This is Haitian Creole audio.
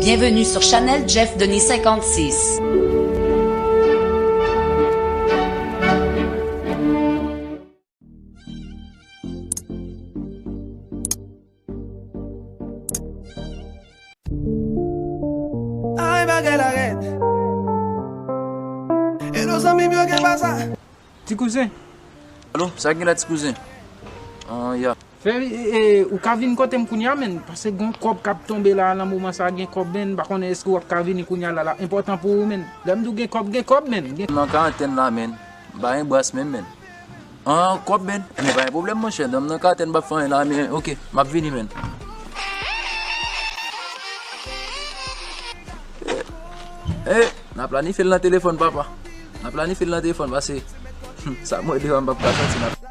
Bienvenue sur Chanel Jeff Denis 56. Ay, va que la gente. Et nos amis mieux que pasa. Ti cousin, Allô, ça qui est là, petit cousin? Ya. ou ka vin kote m kounya men, parce que gon kob kap tombe la nan mouman sa gen kob men, bakon eske wap ka vin kounya la important pour ou men. Dam dou gen kob men. Nan quarantaine là, men. Ba un boss même, men. Quoi, ben? Mais pas un problème, mon cher. Dans quarantaine, ba fin là, mais ok, m'a vini, men. Na planifié le téléphone, papa. Na planifié le téléphone, parce que ça m'a dit, on va pas sortir.